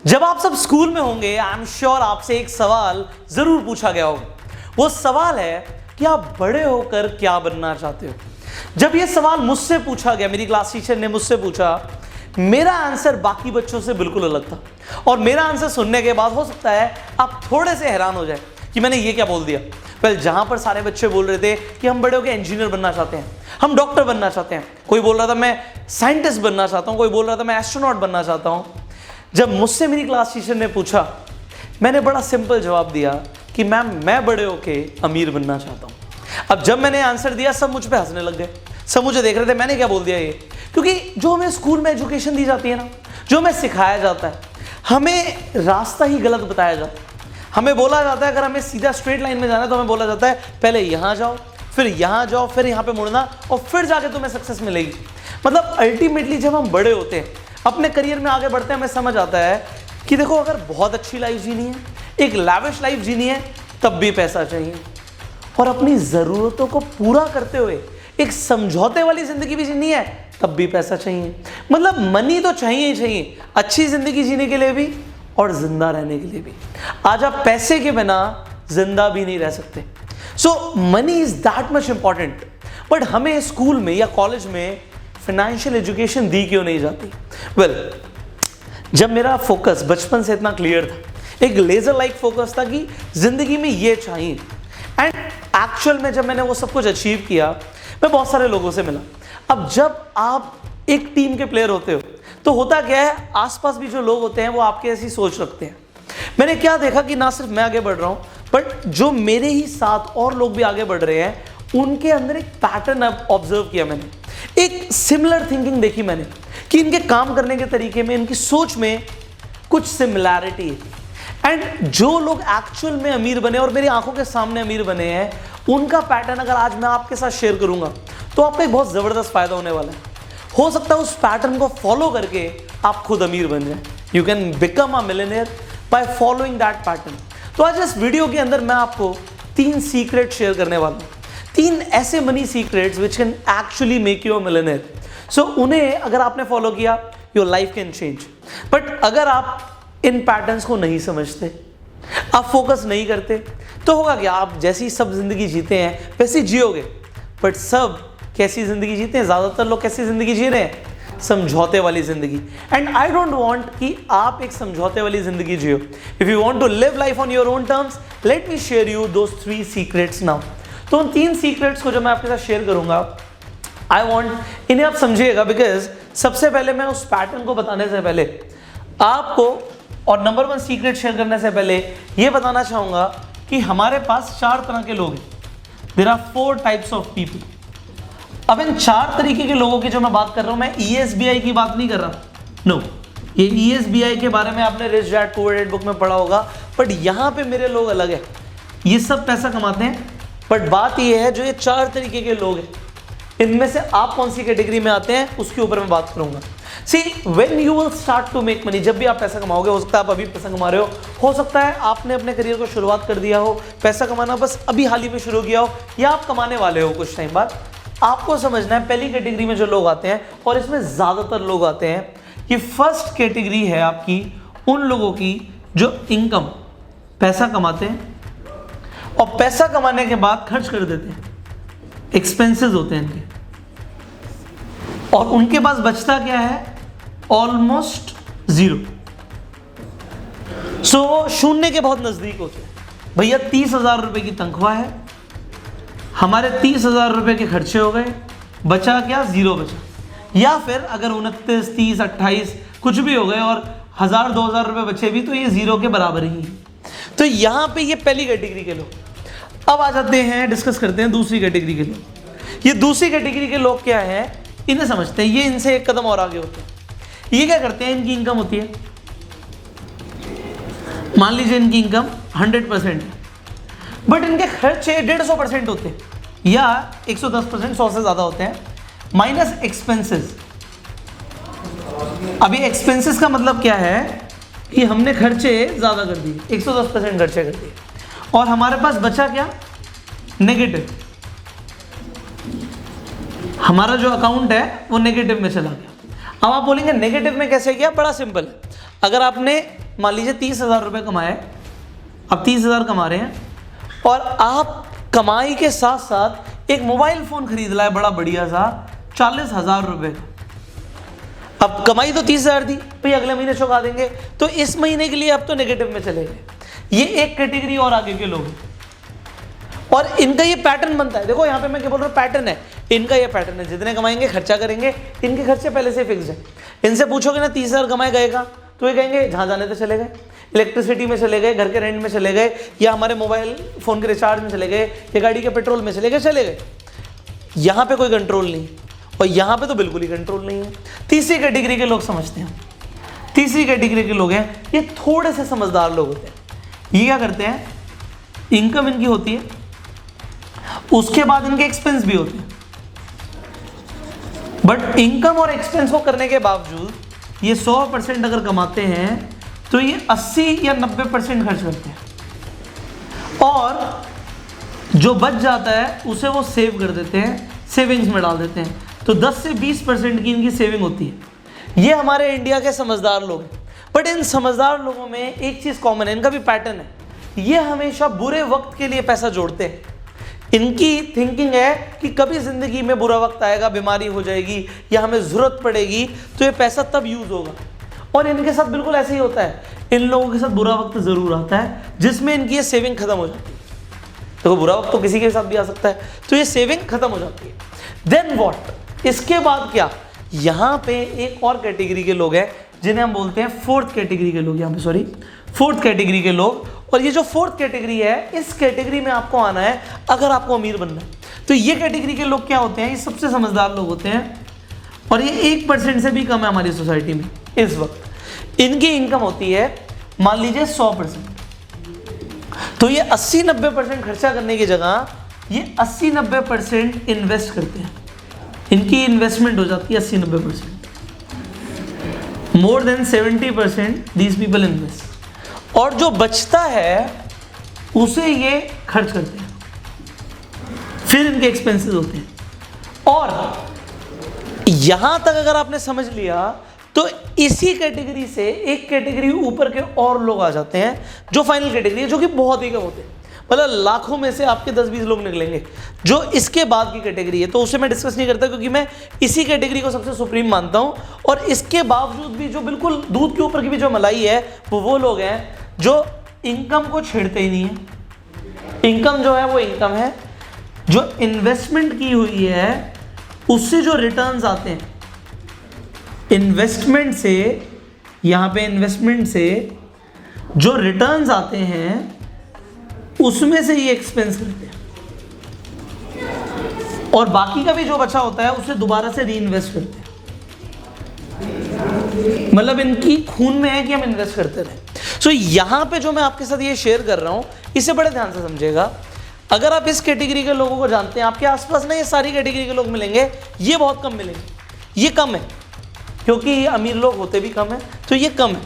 जब आप सब स्कूल में होंगे आई एम श्योर आपसे एक सवाल जरूर पूछा गया होगा। वो सवाल है कि आप बड़े होकर क्या बनना चाहते हो। जब ये सवाल मुझसे पूछा गया, मेरी क्लास टीचर ने मुझसे पूछा, मेरा आंसर बाकी बच्चों से बिल्कुल अलग था। और मेरा आंसर सुनने के बाद हो सकता है आप थोड़े से हैरान हो जाए कि मैंने ये क्या बोल दिया। जहां पर सारे बच्चे बोल रहे थे कि हम बड़े होकर इंजीनियर बनना चाहते हैं, हम डॉक्टर बनना चाहते हैं, कोई बोल रहा था मैं साइंटिस्ट बनना चाहता हूं, कोई बोल रहा था मैं एस्ट्रोनॉट बनना चाहता हूं। जब मुझसे मेरी क्लास टीचर ने पूछा, मैंने बड़ा सिंपल जवाब दिया कि मैम मैं बड़े होके अमीर बनना चाहता हूं। अब जब मैंने आंसर दिया सब मुझ पे हंसने लग गए, सब मुझे देख रहे थे मैंने क्या बोल दिया ये। क्योंकि जो हमें स्कूल में एजुकेशन दी जाती है ना, जो हमें सिखाया जाता है, हमें रास्ता ही गलत बताया जाता है। हमें बोला जाता है अगर हमें सीधा स्ट्रेट लाइन में जाना है तो हमें बोला जाता है पहले यहाँ जाओ, फिर यहाँ जाओ, फिर यहाँ पे मुड़ना और फिर जाके तुम्हें सक्सेस मिलेगी। मतलब अल्टीमेटली जब हम बड़े होते हैं, अपने करियर में आगे बढ़ते हैं, हमें समझ आता है कि देखो अगर बहुत अच्छी लाइफ जीनी है, एक लैविश लाइफ जीनी है, तब भी पैसा चाहिए। और अपनी ज़रूरतों को पूरा करते हुए एक समझौते वाली ज़िंदगी भी जीनी है, तब भी पैसा चाहिए। मतलब मनी तो चाहिए ही चाहिए, अच्छी ज़िंदगी जीने के लिए भी और जिंदा रहने के लिए भी। आज आप पैसे के बिना जिंदा भी नहीं रह सकते। So money is that much important. But हमें स्कूल में या कॉलेज में फाइनेंशियल एजुकेशन दी क्यों नहीं जाती? जब मेरा फोकस बचपन से इतना क्लियर था, एक लेजर लाइक फोकस था कि जिंदगी में ये चाहिए, एंड एक्चुअल में जब मैंने वो सब कुछ अचीव किया, मैं बहुत सारे लोगों से मिला। अब जब आप एक टीम के प्लेयर होते हो तो होता क्या है, आसपास भी जो लोग होते हैं वो आपके ऐसी सोच रखते हैं। मैंने क्या देखा कि ना सिर्फ मैं आगे बढ़ रहा हूं, बट जो मेरे ही साथ और लोग भी आगे बढ़ रहे हैं, उनके अंदर एक पैटर्न ऑब्जर्व किया मैंने, एक सिमिलर थिंकिंग देखी मैंने कि इनके काम करने के तरीके में, इनकी सोच में कुछ सिमिलैरिटी है। एंड जो लोग एक्चुअल में अमीर बने और मेरी आंखों के सामने अमीर बने हैं, उनका पैटर्न अगर आज मैं आपके साथ शेयर करूंगा तो आपको एक बहुत जबरदस्त फायदा होने वाला है। हो सकता है उस पैटर्न को फॉलो करके आप खुद अमीर बन जाएं। You can become a millionaire by following that pattern. तो आज इस वीडियो के अंदर मैं आपको 3 सीक्रेट शेयर करने वाला हूं, 3 ऐसे money secrets which can actually make you a millionaire. So उन्हें अगर आपने फॉलो किया, your life can change. But अगर आप इन पैटर्न्स को नहीं समझते, आप फोकस नहीं करते, तो होगा क्या, आप जैसी सब जिंदगी जीते हैं वैसी जियोगे। बट सब कैसी जिंदगी जीते हैं? ज्यादातर लोग कैसी जिंदगी जी रहे हैं? समझौते वाली जिंदगी। एंड आई डोंट वांट कि आप एक समझौते वाली जिंदगी जियो। If you want to live life on your own terms, let me share you those 3 secrets now. तो उन 3 सीक्रेट्स को जो मैं आपके साथ शेयर करूंगा, आई वांट इन्हें आप समझिएगा, बिकॉज सबसे पहले मैं उस पैटर्न को बताने से पहले आपको, और नंबर 1 सीक्रेट शेयर करने से पहले ये बताना चाहूंगा कि हमारे पास 4 तरह के लोग हैं। There are 4 types of people. अब इन 4 तरीके के लोगों की जो मैं बात कर रहा हूं, मैं ESBI की बात नहीं कर रहा। नो, ये ESBI के बारे में आपने rich dad poor dad book में पढ़ा होगा, बट यहां पे मेरे लोग अलग है। ये सब पैसा कमाते हैं, बट बात ये है जो ये 4 तरीके के लोग हैं, इनमें से आप कौन सी कैटेगरी में आते हैं उसके ऊपर मैं बात करूंगा। See when you will start to make money, जब भी आप पैसा कमाओगे, हो सकता है आप अभी पैसा कमा रहे हो सकता है आपने अपने करियर को शुरुआत कर दिया हो, पैसा कमाना बस अभी हाल ही में शुरू किया हो, या आप कमाने वाले हो कुछ टाइम बाद। आपको समझना है पहली कैटेगरी में जो लोग आते हैं, और इसमें ज्यादातर लोग आते हैं, ये फर्स्ट कैटेगरी है आपकी उन लोगों की जो इनकम, पैसा कमाते हैं और पैसा कमाने के बाद खर्च कर देते हैं, एक्सपेंसेस होते हैं इनके, और उनके पास बचता क्या है? ऑलमोस्ट 0। सो शून्य के बहुत नजदीक होते हैं। भैया 30,000 रुपए की तनख्वाह है, हमारे 30,000 रुपए के खर्चे हो गए, बचा क्या? 0 बचा। या फिर अगर 29, 30, 28 कुछ भी हो गए और 1,000-2,000 रुपए बचे भी, तो ये 0 के बराबर ही है। तो यहां पे ये पहली कैटेगरी के लोग। अब आ जाते हैं, डिस्कस करते हैं दूसरी कैटेगरी के लोग। ये दूसरी कैटेगरी के लोग क्या है, इन्हें समझते हैं। ये इनसे एक कदम और आगे होते हैं। ये क्या करते हैं, इनकी इनकम होती है, मान लीजिए इनकी इनकम 100% है, बट इनके खर्चे 150% होते हैं या 110%, 100 से ज्यादा होते हैं, माइनस एक्सपेंसेस। अभी एक्सपेंसेस का मतलब क्या है कि हमने खर्चे ज्यादा कर दिए, 110% खर्चे कर दिए, और हमारे पास बचा क्या? नेगेटिव। हमारा जो अकाउंट है वो नेगेटिव में चला गया। अब आप बोलेंगे नेगेटिव में कैसे गया? बड़ा सिंपल है। अगर आपने मान लीजिए 30,000 रुपये कमाए, अब 30,000 कमा रहे हैं और आप कमाई के साथ साथ एक मोबाइल फ़ोन खरीद लाए बड़ा बढ़िया सा 40,000 रुपये का। अब कमाई तो 30,000 थी भाई, अगले महीने चुका देंगे, तो इस महीने के लिए अब तो नेगेटिव में चले गए। ये एक कैटेगरी और आगे के लोग हैं और इनका ये पैटर्न बनता है। देखो यहाँ पे मैं क्या बोल रहा हूँ, पैटर्न है इनका, ये पैटर्न है, जितने कमाएंगे खर्चा करेंगे, इनके खर्चे पहले से फिक्स है। इनसे पूछोगे ना 30,000 कमाए गए का, तो ये कहेंगे जहाँ जाने तो चले गए, इलेक्ट्रिसिटी में चले गए, घर के रेंट में चले गए, या हमारे मोबाइल फ़ोन के रिचार्ज में चले गए, या गाड़ी के पेट्रोल में चले गए। यहाँ पे कोई कंट्रोल नहीं और यहाँ पे तो बिल्कुल ही कंट्रोल नहीं है। तीसरी कैटेगरी के लोग समझते हैं, तीसरी कैटेगरी के लोग हैं, ये थोड़े से समझदार लोग होते हैं। ये क्या करते हैं, इनकम इनकी होती है, उसके बाद इनके एक्सपेंस भी होते हैं, बट इनकम और एक्सपेंस को करने के बावजूद ये 100% अगर कमाते हैं तो ये 80 या 90% खर्च करते हैं और जो बच जाता है उसे वो सेव कर देते हैं, सेविंग्स में डाल देते हैं। तो 10 से 20% की इनकी सेविंग होती है। ये हमारे इंडिया के समझदार लोग हैं। बट इन समझदार लोगों में एक चीज़ कॉमन है, इनका भी पैटर्न है, ये हमेशा बुरे वक्त के लिए पैसा जोड़ते हैं। इनकी थिंकिंग है कि कभी ज़िंदगी में बुरा वक्त आएगा, बीमारी हो जाएगी या हमें ज़रूरत पड़ेगी तो ये पैसा तब यूज़ होगा। और इनके साथ बिल्कुल ऐसे ही होता है, इन लोगों के साथ बुरा वक्त ज़रूर आता है जिसमें इनकी ये सेविंग ख़त्म हो जाती है। तो बुरा वक्त तो किसी के साथ भी आ सकता है, तो ये सेविंग ख़त्म हो जाती है। देन व्हाट, इसके बाद क्या, यहाँ पे एक और कैटेगरी के लोग हैं जिन्हें हम बोलते हैं फोर्थ कैटेगरी के लोग, यहाँ पे सॉरी फोर्थ कैटेगरी के लोग। और ये जो फोर्थ कैटेगरी है, इस कैटेगरी में आपको आना है अगर आपको अमीर बनना है। तो ये कैटेगरी के लोग क्या होते हैं, ये सबसे समझदार लोग होते हैं और ये 1% से भी कम है हमारी सोसाइटी में इस वक्त। इनकी इनकम होती है मान लीजिए 100%, तो ये 80-90% खर्चा करने की जगह ये 80-90% इन्वेस्ट करते हैं। इनकी इन्वेस्टमेंट हो जाती है 80-90%। More than 70% these people invest, और जो बचता है उसे ये खर्च करते हैं, फिर इनके एक्सपेंसेस होते हैं। और यहां तक अगर आपने समझ लिया तो इसी कैटेगरी से एक कैटेगरी ऊपर के और लोग आ जाते हैं, जो फाइनल कैटेगरी है, जो कि बहुत ही कम होते हैं। मतलब लाखों में से आपके 10-20 लोग निकलेंगे। जो इसके बाद की कैटेगरी है तो उसे मैं डिस्कस नहीं करता, क्योंकि मैं इसी कैटेगरी को सबसे सुप्रीम मानता हूं। और इसके बावजूद भी जो बिल्कुल दूध के ऊपर की भी जो मलाई है, वो लोग हैं जो इनकम को छेड़ते ही नहीं है। इनकम जो है वो इनकम है, जो इन्वेस्टमेंट की हुई है उससे जो रिटर्न्स आते हैं, इन्वेस्टमेंट से, यहाँ पे इन्वेस्टमेंट से जो रिटर्न्स आते हैं उसमें से ये एक्सपेंस करते हैं, और बाकी का भी जो बचा होता है उसे दोबारा से री इन्वेस्ट करते हैं। मतलब इनकी खून में है कि हम इन्वेस्ट करते रहे। सो यहाँ पे जो मैं आपके साथ ये शेयर कर रहा हूँ, इसे बड़े ध्यान से समझिएगा। अगर आप इस कैटेगरी के लोगों को जानते हैं, आपके आसपास ना ये सारी कैटेगरी के लोग मिलेंगे, ये बहुत कम मिलेंगे, ये कम है, क्योंकि अमीर लोग होते भी कम है, तो ये कम है।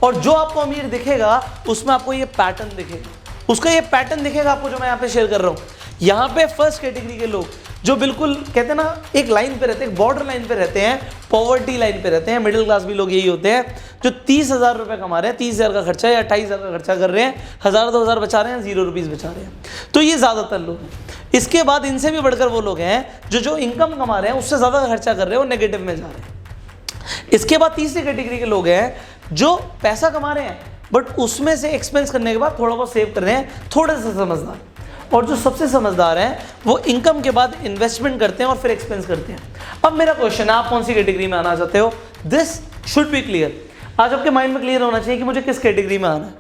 और जो आपको अमीर दिखेगा उसमें आपको ये पैटर्न दिखेगा, उसका ये पैटर्न दिखेगा आपको, जो मैं यहाँ पे शेयर कर रहा हूँ। यहाँ पे फर्स्ट कैटेगरी के लोग जो बिल्कुल कहते हैं ना एक लाइन पे रहते हैं, एक बॉर्डर लाइन पे रहते हैं, पॉवर्टी लाइन पे रहते हैं, मिडिल क्लास भी लोग यही होते हैं, जो 30,000 रुपये कमा रहे हैं, 30,000 का खर्चा या 28,000 का खर्चा कर रहे हैं, 1,000-2,000 बचा रहे हैं, 0 रुपीज़ बचा रहे हैं। तो ये ज़्यादातर लोग हैं। इसके बाद इनसे भी बढ़कर वो लोग हैं जो इनकम कमा रहे हैं उससे ज़्यादा खर्चा कर रहे हैं और नेगेटिव में जा रहे हैं। इसके बाद तीसरी कैटेगरी के लोग हैं जो पैसा कमा रहे हैं बट उसमें से एक्सपेंस करने के बाद थोड़ा बहुत सेव कर रहे हैं, थोड़े से समझदार। और जो सबसे समझदार हैं वो इनकम के बाद इन्वेस्टमेंट करते हैं और फिर एक्सपेंस करते हैं। अब मेरा क्वेश्चन है, आप कौन सी कैटेगरी में आना चाहते हो? This should be clear. आज आपके माइंड में क्लियर होना चाहिए कि मुझे किस कैटेगरी में आना है।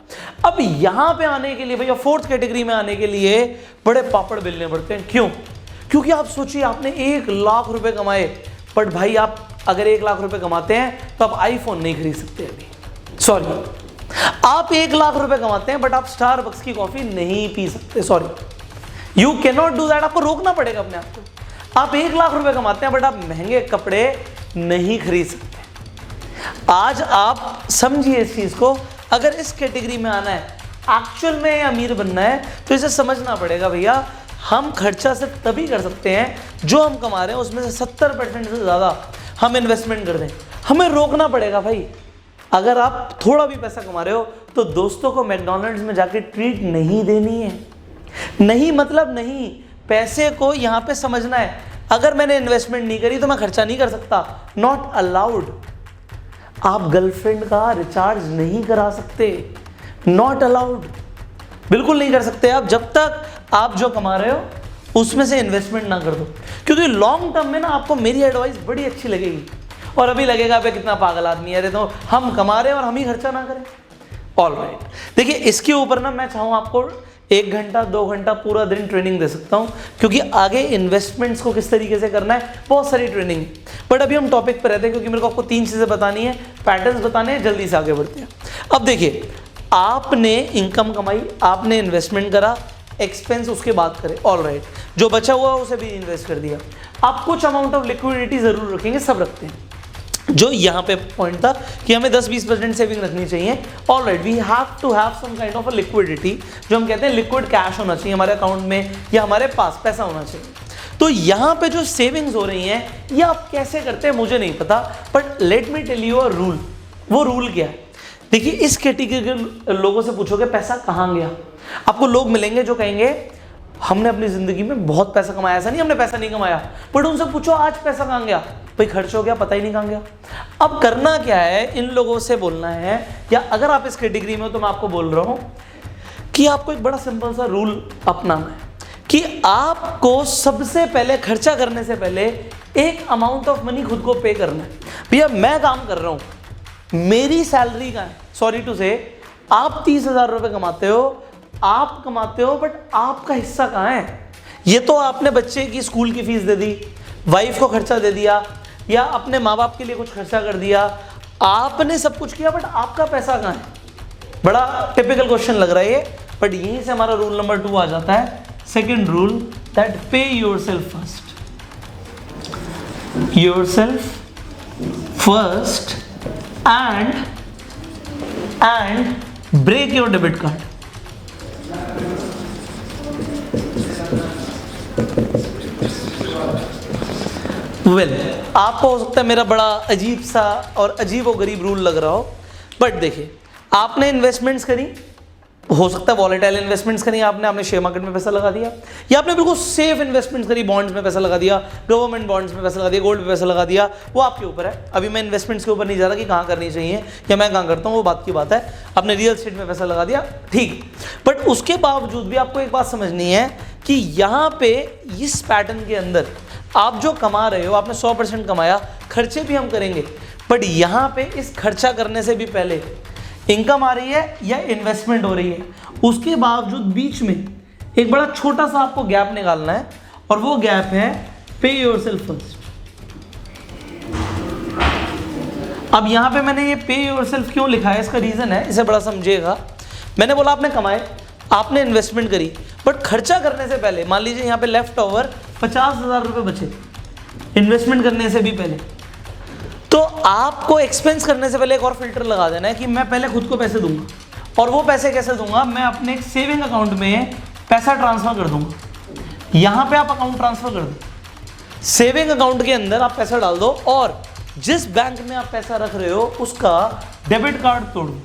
अब यहाँ पे आने के लिए भैया, फोर्थ कैटेगरी में आने के लिए बड़े पापड़ बेलने पड़ते हैं। क्यों? क्योंकि आप सोचिए, आपने 1 लाख रुपए कमाए, बट भाई आप अगर 1 लाख रुपए कमाते हैं तो आप आईफोन नहीं खरीद सकते अभी। सॉरी, आप 1 लाख रुपए कमाते हैं बट आप स्टारबक्स की कॉफी नहीं पी सकते। Sorry, you can not do that. आपको रोकना पड़ेगा अपने आप को। आप 1 लाख रुपए कमाते हैं बट आप महंगे कपड़े नहीं खरीद सकते। आज आप समझिए इस चीज को, अगर इस कैटेगरी में आना है, एक्चुअल में अमीर बनना है, तो इसे समझना पड़ेगा भैया, हम खर्चा सिर्फ तभी कर सकते हैं जो हम कमा रहे हैं उसमें से 70% से ज़्यादा हम इन्वेस्टमेंट कर दें। हमें रोकना पड़ेगा भाई। अगर आप थोड़ा भी पैसा कमा रहे हो तो दोस्तों को मैकडॉनल्ड्स में जाके ट्रीट नहीं देनी है। नहीं मतलब नहीं, पैसे को यहाँ पे समझना है। अगर मैंने इन्वेस्टमेंट नहीं करी तो मैं खर्चा नहीं कर सकता, नॉट अलाउड। आप गर्लफ्रेंड का रिचार्ज नहीं करा सकते, नॉट अलाउड, बिल्कुल नहीं कर सकते आप, जब तक आप जो कमा रहे हो उसमें से इन्वेस्टमेंट ना कर दो। क्योंकि लॉन्ग टर्म में ना आपको मेरी एडवाइस बड़ी अच्छी लगेगी, और अभी लगेगा पे कितना पागल आदमी है, तो हम कमा रहे हैं और हम ही खर्चा ना करें। ऑल राइट, देखिए इसके ऊपर ना मैं चाहूँ आपको 1 घंटा 2 घंटा पूरा दिन ट्रेनिंग दे सकता हूँ, क्योंकि आगे इन्वेस्टमेंट्स को किस तरीके से करना है बहुत सारी ट्रेनिंग है। बट अभी हम टॉपिक पर रहते हैं, क्योंकि मेरे को आपको 3 चीज़ें बतानी है, पैटर्न्स बताने हैं, जल्दी से आगे बढ़ते हैं। अब देखिए, आपने इनकम कमाई, आपने इन्वेस्टमेंट करा, एक्सपेंस उसके बाद करे, ऑल राइट, जो बचा हुआ उसे भी इन्वेस्ट कर दिया। आप कुछ अमाउंट ऑफ लिक्विडिटी जरूर रखेंगे, सब रखते हैं। जो यहाँ पे पॉइंट था कि हमें 10-20% सेविंग रखनी चाहिए, all right, we have to have some kind of a liquidity, जो हम कहते हैं लिक्विड कैश होना चाहिए हमारे अकाउंट में, या हमारे पास पैसा होना चाहिए। तो यहाँ पे जो सेविंग्स हो रही हैं ये आप कैसे करते हैं मुझे नहीं पता, but let me tell you a rule. वो रूल क्या है? देखिए, इस कैटेगरी के लोगों से पूछोगे पैसा कहाँ गया, आपको लोग मिलेंगे जो कहेंगे हमने अपनी ज़िंदगी में बहुत पैसा कमाया। ऐसा नहीं हमने पैसा नहीं कमाया, बट उनसे पूछो आज पैसा कहाँ गया, भाई खर्च हो गया, पता ही नहीं कहाँ गया। अब करना क्या है, इन लोगों से बोलना है, या अगर आप इस कैटेगरी में हो तो मैं आपको बोल रहा हूँ कि आपको एक बड़ा सिंपल सा रूल अपनाना है कि आपको सबसे पहले खर्चा करने से पहले एक अमाउंट ऑफ मनी खुद को पे करना है। भैया मैं काम कर रहा हूँ, मेरी सैलरी का है, सॉरी टू से, आप 30,000 रुपये कमाते हो, आप कमाते हो, बट आपका हिस्सा कहाँ है? ये तो आपने बच्चे की स्कूल की फीस दे दी, वाइफ को खर्चा दे दिया, या अपने माँ बाप के लिए कुछ खर्चा कर दिया, आपने सब कुछ किया, बट आपका पैसा कहाँ है? बड़ा टिपिकल क्वेश्चन लग रहा है ये, बट यहीं से हमारा रूल नंबर 2 आ जाता है, सेकेंड रूल, दैट पे yourself first. Yourself first and break your debit card। Well, आपको हो सकता है मेरा बड़ा अजीब सा और अजीब व गरीब रूल लग रहा हो, बट देखिए, आपने इन्वेस्टमेंट्स करी, हो सकता है वॉलेटाइल इन्वेस्टमेंट्स करी आपने शेयर मार्केट में पैसा लगा दिया, या आपने बिल्कुल सेफ इन्वेस्टमेंट्स करी, बॉन्ड्स में पैसा लगा दिया, गवर्नमेंट बॉन्ड्स में पैसा लगा दिया, गोल्ड में पैसा लगा दिया, वो आपके ऊपर है। अभी मैं इन्वेस्टमेंट्स के ऊपर नहीं जा रहा कि कहाँ करनी चाहिए या मैं कहाँ करता हूँ, वो बात की बात है। आपने रियल एस्टेट में पैसा लगा दिया, ठीक, बट उसके बावजूद भी आपको एक बात समझनी है कि यहाँ पे इस पैटर्न के अंदर आप जो कमा रहे हो, आपने 100% कमाया, खर्चे भी हम करेंगे, बट यहाँ पे इस खर्चा करने से भी पहले इनकम आ रही है या इन्वेस्टमेंट हो रही है, उसके बावजूद बीच में एक बड़ा छोटा सा आपको गैप निकालना है, और वो गैप है पे योरसेल्फ फर्स्ट। अब यहाँ पे मैंने ये पे योरसेल्फ क्यों लिखा है, इसका रीज़न है, इसे बड़ा समझिएगा। मैंने बोला आपने कमाए, आपने इन्वेस्टमेंट करी, बट खर्चा करने से पहले मान लीजिए यहाँ पे लेफ्ट ओवर 50,000 रुपये बचे इन्वेस्टमेंट करने से भी पहले, तो आपको एक्सपेंस करने से पहले एक और फिल्टर लगा देना है कि मैं पहले खुद को पैसे दूंगा, और वो पैसे कैसे दूंगा, मैं अपने सेविंग अकाउंट में पैसा ट्रांसफर कर दूंगा। यहाँ पे आप अकाउंट ट्रांसफर कर दो, सेविंग अकाउंट के अंदर आप पैसा डाल दो, और जिस बैंक में आप पैसा रख रहे हो उसका डेबिट कार्ड तोड़ दो।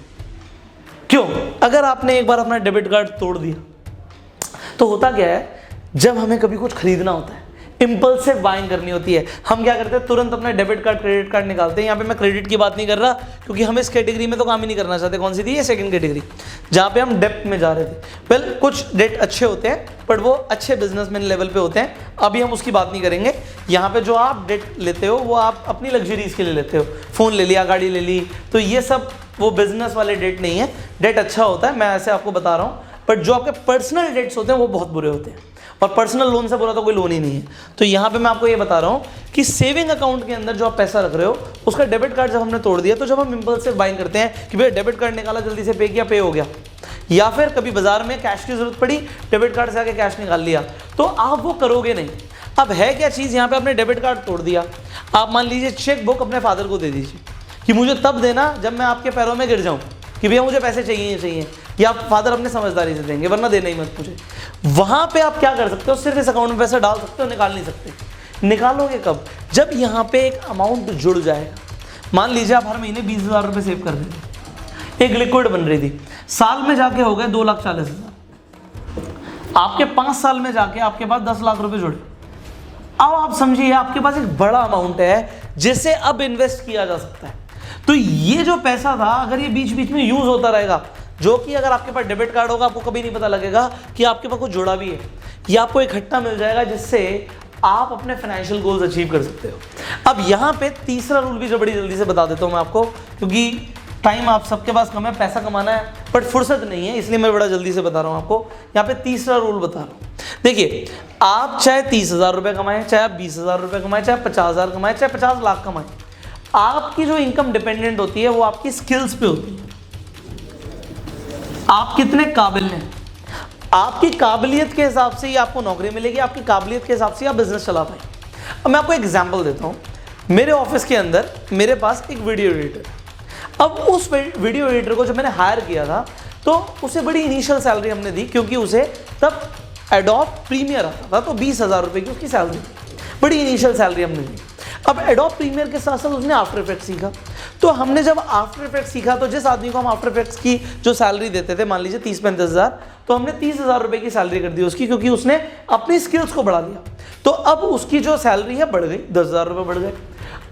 क्यों? अगर आपने एक बार अपना डेबिट कार्ड तोड़ दिया तो होता क्या है, जब हमें कभी कुछ खरीदना होता है, इंपल्सिव बाइंग करनी होती है, हम क्या करते हैं, तुरंत अपना डेबिट कार्ड क्रेडिट कार्ड निकालते हैं। यहाँ पे मैं क्रेडिट की बात नहीं कर रहा, क्योंकि हम इस कैटेगरी में तो काम ही नहीं करना चाहते। कौन सी थी ये? सेकंड कैटेगरी, जहाँ पे हम डेप्थ में जा रहे थे। वेल, कुछ डेट अच्छे होते हैं, बट वो अच्छे बिजनेसमैन लेवल पे होते हैं, अभी हम उसकी बात नहीं करेंगे। यहाँ पे जो आप डेट लेते हो वो आप अपनी लग्जरीज के लिए लेते हो, फ़ोन ले लिया, गाड़ी ले ली, तो ये सब वो बिजनेस वाले डेट नहीं है। डेट अच्छा होता है, मैं ऐसे आपको बता रहा हूँ, बट जो आपके पर्सनल डेट्स होते हैं वो बहुत बुरे होते हैं, और पर्सनल लोन से बुरा तो कोई लोन ही नहीं है। तो यहाँ पे मैं आपको ये बता रहा हूँ कि सेविंग अकाउंट के अंदर जो आप पैसा रख रहे हो, उसका डेबिट कार्ड जब हमने तोड़ दिया, तो जब हम इंपल्सिव बाइंग करते हैं कि भैया डेबिट कार्ड निकाला, जल्दी से पे किया, पे हो गया, या फिर कभी बाजार में कैश की जरूरत पड़ी, डेबिट कार्ड से आके कैश निकाल लिया, तो आप वो करोगे नहीं। अब है क्या चीज़, यहाँ पे आपने डेबिट कार्ड तोड़ दिया, आप मान लीजिए चेक बुक अपने फादर को दे दीजिए कि मुझे तब देना जब मैं आपके पैरों में गिर जाऊँ कि भैया मुझे पैसे चाहिए, या आप फादर अपने समझदारी से देंगे, वरना देना ही मत मुझे। वहाँ पे आप क्या कर सकते हो, सिर्फ इस अकाउंट में पैसा डाल सकते हो, निकाल नहीं सकते। निकालोगे कब? जब यहाँ पे एक अमाउंट जुड़ जाएगा। मान लीजिए आप हर महीने 20,000 रुपये सेव कर रहे थे, एक लिक्विड बन रही थी, साल में जाके हो गए 2,40,000। आपके 5 साल में जाके आपके पास 10 लाख रुपए जुड़े। अब आप समझिए आपके पास एक बड़ा अमाउंट है जिसे अब इन्वेस्ट किया जा सकता है। तो ये जो पैसा था अगर ये बीच बीच में यूज होता रहेगा, जो कि अगर आपके पास डेबिट कार्ड होगा आपको कभी नहीं पता लगेगा कि आपके पास कुछ जुड़ा भी है, ये आपको इकट्ठा मिल जाएगा जिससे आप अपने फाइनेंशियल गोल्स अचीव कर सकते हो। अब यहाँ पे तीसरा रूल भी जो बड़ी जल्दी से बता देता हूँ मैं आपको, क्योंकि टाइम आप सबके पास कम है, पैसा कमाना है बट फुर्सत नहीं है, इसलिए मैं बड़ा जल्दी से बता रहा हूँ आपको। यहाँ पे तीसरा रूल बता रहा हूँ। देखिए, आप चाहे 30,000 रुपये कमाएं, चाहे आप 20,000 रुपये कमाएं, चाहे 50,000 कमाएं, चाहे 50 लाख कमाएं, आपकी जो इनकम डिपेंडेंट होती है वो आपकी स्किल्स पे होती है। आप कितने काबिल हैं, आपकी काबिलियत के हिसाब से ही आपको नौकरी मिलेगी, आपकी काबिलियत के हिसाब से आप बिजनेस चला पाएंगे। अब मैं आपको एग्जांपल देता हूँ। मेरे ऑफिस के अंदर मेरे पास एक वीडियो एडिटर, अब उस वीडियो एडिटर को जब मैंने हायर किया था तो उसे बड़ी इनिशियल सैलरी हमने दी, क्योंकि उसे तब एडोब प्रीमियर आता था, तो 20,000 रुपये की उसकी सैलरी थी, बड़ी इनिशियल सैलरी हमने दी। अब एडोब प्रीमियर के साथ साथ उसने आफ्टर इफेक्ट्स सीखा। तो हमने जब आफ्टर इफेक्ट्स सीखा तो जिस आदमी को हम आफ्टर इफेक्ट्स की जो सैलरी देते थे, मान लीजिए 30-35,000, तो हमने 30,000 रुपये की सैलरी कर दी उसकी, क्योंकि उसने अपनी स्किल्स को बढ़ा लिया। तो अब उसकी जो सैलरी है बढ़ गई, 10,000 रुपये बढ़ गए।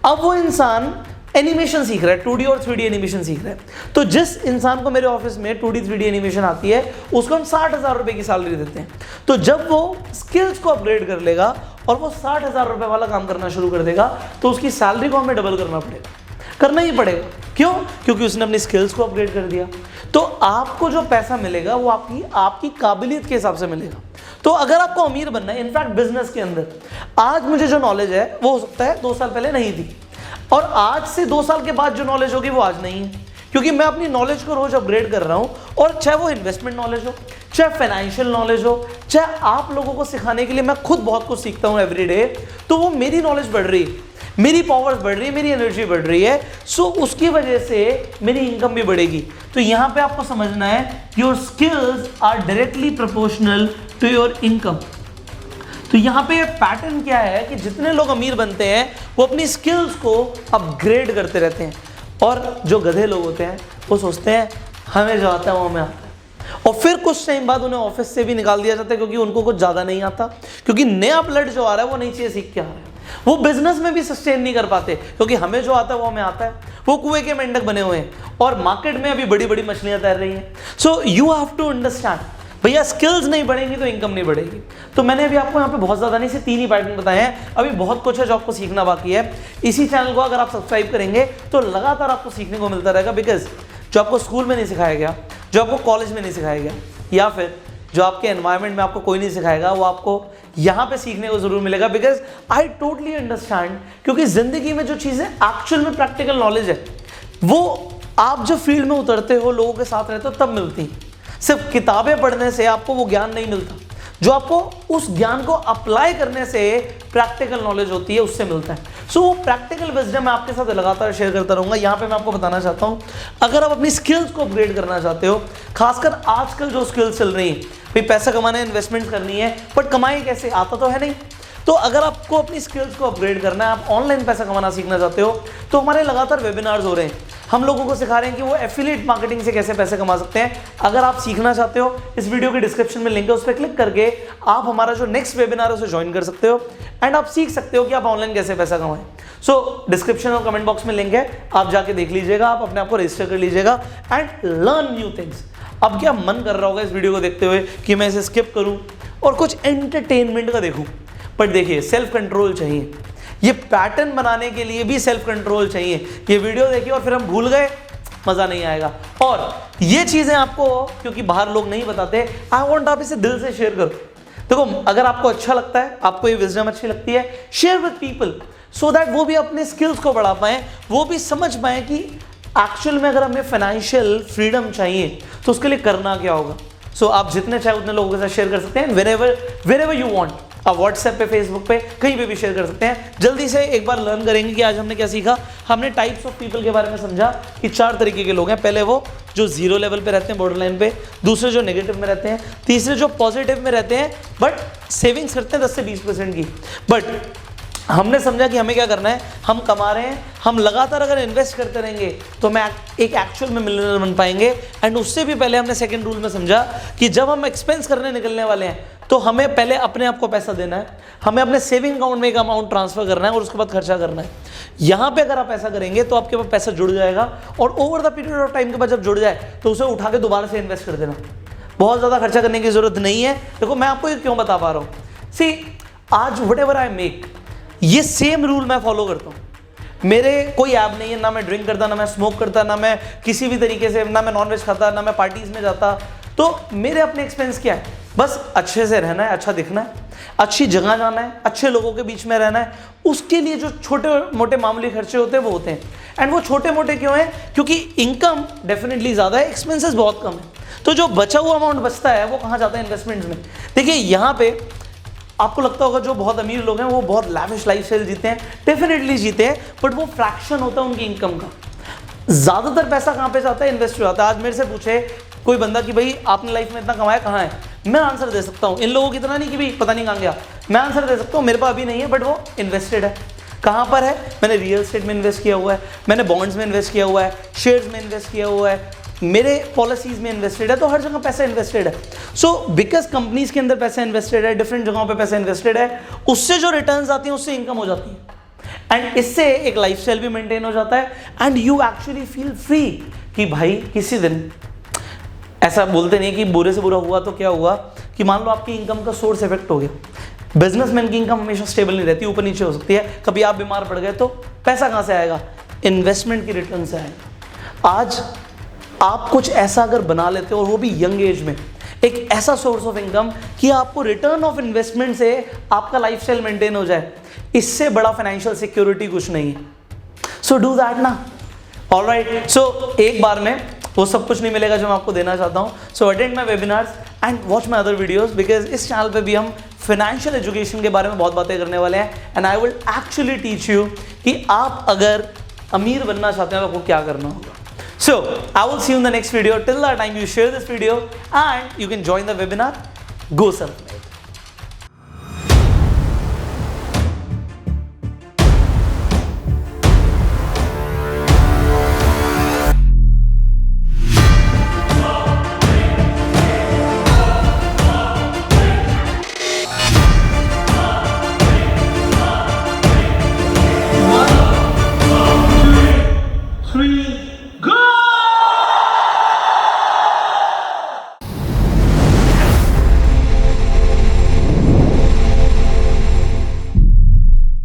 अब वो इंसान एनिमेशन सीख रहा है, 2D और 3D एनिमेशन सीख रहा है। तो जिस इंसान को मेरे ऑफिस में 2D 3D एनिमेशन आती है उसको हम 60,000 रुपये की सैलरी देते हैं। तो जब वो स्किल्स को अपग्रेड कर लेगा और वो 60,000 रुपये वाला काम करना शुरू कर देगा तो उसकी सैलरी को हमें डबल करना पड़ेगा, करना ही पड़ेगा। क्यों? क्योंकि उसने अपनी स्किल्स को अपग्रेड कर दिया। तो आपको जो पैसा मिलेगा वो आपकी काबिलियत के हिसाब से मिलेगा। तो अगर आपको अमीर बनना है, इनफैक्ट बिजनेस के अंदर आज मुझे जो नॉलेज है वो हो सकता है 2 साल पहले नहीं थी, और आज से 2 साल के बाद जो नॉलेज होगी वो आज नहीं है, क्योंकि मैं अपनी नॉलेज को रोज अपग्रेड कर रहा हूं। और चाहे वो इन्वेस्टमेंट नॉलेज हो, चाहे फाइनेंशियल नॉलेज हो, चाहे आप लोगों को सिखाने के लिए मैं खुद बहुत कुछ सीखता हूं एवरीडे, तो वो मेरी नॉलेज बढ़ रही है, मेरी पावर्स बढ़ रही है, मेरी एनर्जी बढ़ रही है। सो उसकी वजह से मेरी इनकम भी बढ़ेगी। तो यहां पे आपको समझना है your skills are directly proportional to your income. तो यहाँ पे पैटर्न क्या है कि जितने लोग अमीर बनते हैं वो अपनी स्किल्स को अपग्रेड करते रहते हैं, और जो गधे लोग होते हैं वो सोचते हैं हमें जो आता है वो हमें आता है, और फिर कुछ टाइम बाद उन्हें ऑफिस से भी निकाल दिया जाता है क्योंकि उनको कुछ ज़्यादा नहीं आता, क्योंकि नया ब्लड जो आ रहा है वो नई चीज़ें सीख के आ रहा है। वो बिजनेस में भी सस्टेन नहीं कर पाते क्योंकि हमें जो आता है वो हमें आता है, वो कुएं के मेंढक बने हुए हैं और मार्केट में अभी बड़ी बड़ी मछलियाँ तैर रही हैं। So you have to understand, भैया स्किल्स नहीं बढ़ेंगी तो इनकम नहीं बढ़ेगी। तो मैंने अभी आपको यहाँ पे बहुत ज़्यादा नहीं, से 3 ही पैटर्न बताए हैं, अभी बहुत कुछ है जो आपको सीखना बाकी है। इसी चैनल को अगर आप सब्सक्राइब करेंगे तो लगातार आपको सीखने को मिलता रहेगा, बिकॉज जो आपको स्कूल में नहीं सिखाया गया, जो आपको कॉलेज में नहीं सिखाया गया, या फिर जो आपके एनवायरनमेंट में आपको कोई नहीं सिखाएगा, वो आपको यहाँ पे सीखने को जरूर मिलेगा। बिकॉज आई टोटली अंडरस्टैंड, क्योंकि जिंदगी में जो चीज़ें एक्चुअल में प्रैक्टिकल नॉलेज है वो आप जब फील्ड में उतरते हो, लोगों के साथ रहते हो, तब मिलती हैं। सिर्फ किताबें पढ़ने से आपको वो ज्ञान नहीं मिलता, जो आपको उस ज्ञान को अप्लाई करने से प्रैक्टिकल नॉलेज होती है उससे मिलता है। सो वो प्रैक्टिकल विजडम मैं आपके साथ लगातार शेयर करता रहूँगा। यहाँ पे मैं आपको बताना चाहता हूँ, अगर आप अपनी स्किल्स को अपग्रेड करना चाहते हो, खासकर आजकल जो स्किल्स चल रही हैं, भाई पैसा कमाना है, इन्वेस्टमेंट करनी है, बट कमाए कैसे, आता तो है नहीं। तो अगर आपको अपनी स्किल्स को अपग्रेड करना है, आप ऑनलाइन पैसा कमाना सीखना चाहते हो, तो हमारे लगातार वेबिनार्स हो रहे हैं, हम लोगों को सिखा रहे हैं कि वो एफिलिएट मार्केटिंग से कैसे पैसे कमा सकते हैं। अगर आप सीखना चाहते हो, इस वीडियो के डिस्क्रिप्शन में लिंक है, उस पर क्लिक करके आप हमारा जो नेक्स्ट वेबिनार है उसे ज्वाइन कर सकते हो, एंड आप सीख सकते हो कि आप ऑनलाइन कैसे पैसा कमाएं। सो डिस्क्रिप्शन और कमेंट बॉक्स में लिंक है, आप जाके देख लीजिएगा, आप अपने आप को रजिस्टर कर लीजिएगा एंड लर्न न्यू थिंग्स। अब क्या मन कर रहा होगा इस वीडियो को देखते हुए कि मैं इसे स्किप करूं और कुछ एंटरटेनमेंट का देखूं, बट देखिए सेल्फ कंट्रोल चाहिए, ये पैटर्न बनाने के लिए भी सेल्फ कंट्रोल चाहिए। ये वीडियो देखिए और फिर हम भूल गए, मजा नहीं आएगा। और ये चीजें आपको, क्योंकि बाहर लोग नहीं बताते, आई वांट आप इसे दिल से शेयर करो। देखो, अगर आपको अच्छा लगता है, आपको ये विजडम अच्छी लगती है, share with people so that वो भी अपने स्किल्स को बढ़ा पाएं, वो भी समझ पाएं कि एक्चुअल में अगर हमें फाइनेंशियल फ्रीडम चाहिए तो उसके लिए करना क्या होगा। सो आप जितने चाहे उतने लोगों के साथ शेयर कर सकते हैं, वेरेवर यू वांट। आप व्हाट्सएप पे, फेसबुक पे, कहीं पे भी शेयर कर सकते हैं। जल्दी से एक बार लर्न करेंगे कि आज हमने क्या सीखा। हमने टाइप्स ऑफ पीपल के बारे में समझा कि 4 तरीके के लोग हैं। पहले वो जो 0 लेवल पे रहते हैं, बॉर्डर लाइन पे, दूसरे जो नेगेटिव में रहते हैं, तीसरे जो पॉजिटिव में रहते हैं बट सेविंग्स करते हैं 10 से 20% की, बट हमने समझा कि हमें क्या करना है, हम कमा रहे हैं, हम लगातार अगर इन्वेस्ट करते रहेंगे तो हम एक एक्चुअल में मिलियनर बन पाएंगे। एंड उससे भी पहले हमने सेकंड रूल में समझा कि जब हम एक्सपेंस करने निकलने वाले हैं तो हमें पहले अपने आप को पैसा देना है, हमें अपने सेविंग अकाउंट में एक अमाउंट ट्रांसफर करना है और उसके बाद खर्चा करना है। यहाँ पे अगर आप ऐसा करेंगे तो आपके पास पैसा जुड़ जाएगा और over the period of time के बाद जब जुड़ जाए तो उसे उठा के दोबारा से इन्वेस्ट कर देना। बहुत ज़्यादा खर्चा करने की जरूरत नहीं है। देखो मैं आपको ये क्यों बता पा रहा हूँ, सी आज वट एवर आई मेक, ये सेम रूल मैं फॉलो करता हूँ। मेरे कोई ऐप नहीं है, ना मैं ड्रिंक करता, ना मैं स्मोक करता, ना मैं किसी भी तरीके से, ना मैं नॉनवेज खाता, ना मैं पार्टीज में जाता। तो मेरे अपने एक्सपेंस क्या है, बस अच्छे से रहना है, अच्छा दिखना है, अच्छी जगह जाना है, अच्छे लोगों के बीच में रहना है। उसके लिए जो छोटे मोटे मामूली खर्चे होते हैं वो होते हैं। एंड वो छोटे मोटे क्यों हैं, क्योंकि इनकम डेफिनेटली ज़्यादा है, एक्सपेंसेस बहुत कम है। तो जो बचा हुआ अमाउंट बचता है वो कहाँ जाता है, इन्वेस्टमेंट्स में। देखिए यहाँ पे आपको लगता होगा जो बहुत अमीर लोग हैं वो बहुत लैविश लाइफस्टाइल जीते हैं, डेफिनेटली जीते हैं, बट वो फ्रैक्शन होता है उनकी इनकम का। ज़्यादातर पैसा कहाँ पे जाता है, इन्वेस्ट हो जाता है। आज मेरे से पूछे कोई बंदा कि भाई आपने लाइफ में इतना कमाया, कहाँ है, मैं आंसर दे सकता हूँ। इन लोगों की तरह नहीं कि भाई पता नहीं कहाँ गया, मैं आंसर दे सकता हूँ। मेरे पास अभी नहीं है बट वो इन्वेस्टेड है। कहाँ पर है, मैंने रियल एस्टेट में इन्वेस्ट किया हुआ है, मैंने बॉन्ड्स में इन्वेस्ट किया हुआ है, शेयर्स में इन्वेस्ट किया हुआ है, मेरे पॉलिसीज में इन्वेस्टेड है। तो हर जगह पैसा इन्वेस्टेड है। सो बिकॉज कंपनीज के अंदर पैसा इन्वेस्टेड है, डिफरेंट जगहों पे पैसा इन्वेस्टेड है, उससे जो रिटर्न्स आती हैं उससे इनकम हो जाती है एंड इससे एक लाइफस्टाइल भी मेंटेन हो जाता है and you actually feel free कि भाई किसी दिन ऐसा बोलते नहीं कि बुरे से बुरा हुआ तो क्या हुआ कि मान लो आपकी इनकम का सोर्स इफेक्ट हो गया। बिजनेसमैन की इनकम हमेशा स्टेबल नहीं रहती, ऊपर नीचे हो सकती है। कभी आप बीमार पड़ गए तो पैसा कहाँ से आएगा, इन्वेस्टमेंट की रिटर्न से आएगा। आज आप कुछ ऐसा अगर बना लेते हो और वो भी यंग एज में, एक ऐसा सोर्स ऑफ इनकम कि आपको रिटर्न ऑफ इन्वेस्टमेंट से आपका लाइफस्टाइल मेंटेन हो जाए, इससे बड़ा फाइनेंशियल सिक्योरिटी कुछ नहीं है। सो डू दैट ना। ऑलराइट, सो एक बार में वो सब कुछ नहीं मिलेगा जो मैं आपको देना चाहता हूँ। So attend my webinars and watch my other videos, because इस चैनल पे भी हम फाइनेंशियल एजुकेशन के बारे में बहुत बातें करने वाले हैं and I will actually teach you कि आप अगर अमीर बनना चाहते हैं तो आपको क्या करना होगा। So, I will see you in the next video. Till that time, you share this video and you can join the webinar. Go Self-Made.